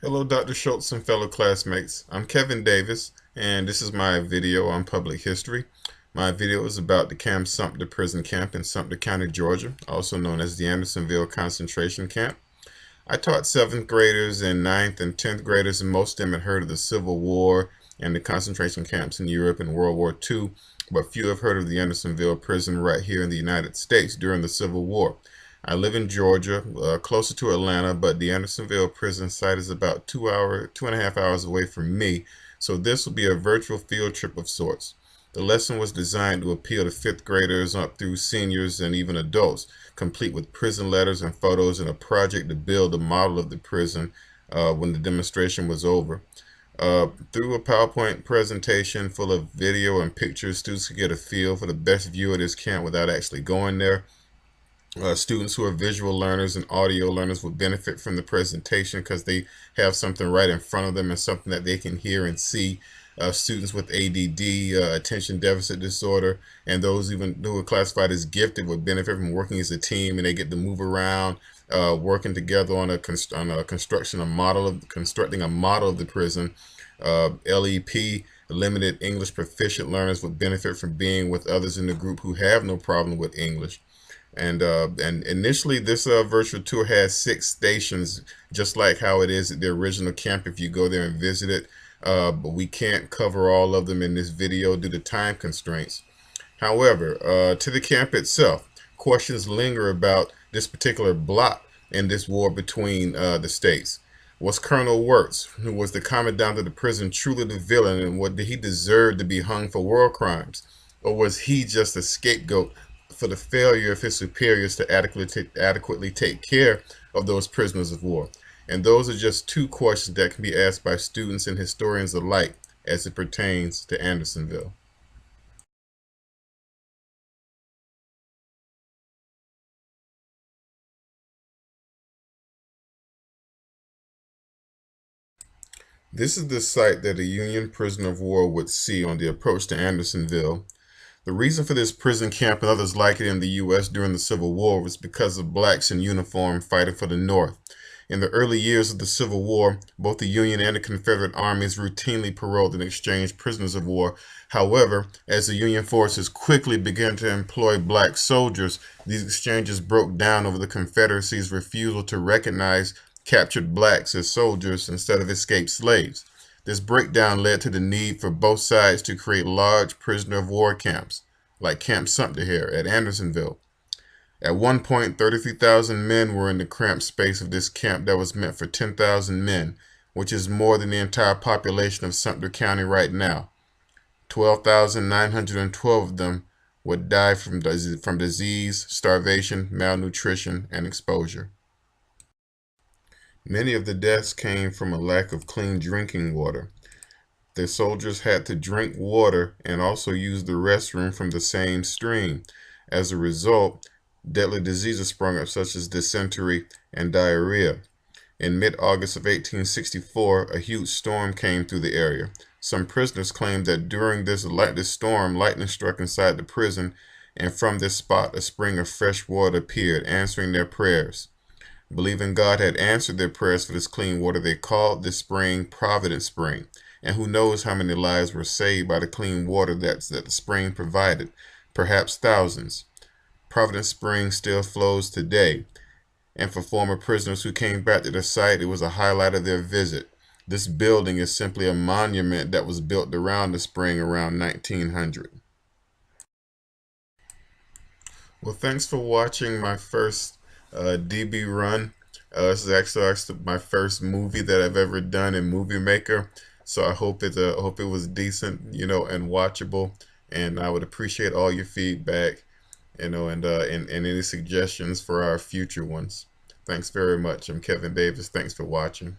Hello, Dr. Schultz and fellow classmates. I'm Kevin Davis, and this is my video on public history. My video is about the Camp Sumter prison camp in Sumter County, Georgia, also known as the Andersonville concentration camp. I taught 7th graders and 9th and 10th graders, and most of them had heard of the Civil War and the concentration camps in Europe in World War II, but few have heard of the Andersonville prison right here in the United States during the Civil War. I live in Georgia, closer to Atlanta, but the Andersonville prison site is about 2.5 hours away from me, so this will be a virtual field trip of sorts. The lesson was designed to appeal to 5th graders up through seniors and even adults, complete with prison letters and photos and a project to build a model of the prison when the demonstration was over. Through a PowerPoint presentation full of video and pictures, students could get a feel for the best view of this camp without actually going there. Students who are visual learners and audio learners will benefit from the presentation because they have something right in front of them and something that they can hear and see. Students with ADD, attention deficit disorder, and those even who are classified as gifted would benefit from working as a team, and they get to move around, working together on constructing a model of the prison. LEP, limited English proficient learners would benefit from being with others in the group who have no problem with English. And initially, this virtual tour has 6 stations, just like how it is at the original camp if you go there and visit it. But we can't cover all of them in this video due to time constraints. However, to the camp itself, questions linger about this particular block in this war between the states. Was Colonel Wirtz, who was the commandant of the prison, truly the villain, and what did he deserve to be hung for war crimes? Or was he just a scapegoat for the failure of his superiors to adequately take care of those prisoners of war? And those are just 2 questions that can be asked by students and historians alike as it pertains to Andersonville. This is the site that a Union prisoner of war would see on the approach to Andersonville. The reason for this prison camp and others like it in the U.S. during the Civil War was because of blacks in uniform fighting for the North. In the early years of the Civil War, both the Union and the Confederate armies routinely paroled and exchanged prisoners of war. However, as the Union forces quickly began to employ black soldiers, these exchanges broke down over the Confederacy's refusal to recognize captured blacks as soldiers instead of escaped slaves. This breakdown led to the need for both sides to create large prisoner of war camps, like Camp Sumter here at Andersonville. At one point, 33,000 men were in the cramped space of this camp that was meant for 10,000 men, which is more than the entire population of Sumter County right now. 12,912 of them would die from disease, starvation, malnutrition, and exposure. Many of the deaths came from a lack of clean drinking water. The soldiers had to drink water and also use the restroom from the same stream. As a result, deadly diseases sprung up such as dysentery and diarrhea. In mid-August of 1864, a huge storm came through the area. Some prisoners claimed that during this storm, lightning struck inside the prison, and from this spot a spring of fresh water appeared, answering their prayers. Believing God had answered their prayers for this clean water, they called this spring Providence Spring. And who knows how many lives were saved by the clean water that the spring provided? Perhaps thousands. Providence Spring still flows today, and for former prisoners who came back to the site, it was a highlight of their visit. This building is simply a monument that was built around the spring around 1900. Well, thanks for watching my first DB run. This is actually my first movie that I've ever done in Movie Maker, so I hope it was decent, and watchable. And I would appreciate all your feedback, and any suggestions for our future ones. Thanks very much. I'm Kevin Davis. Thanks for watching.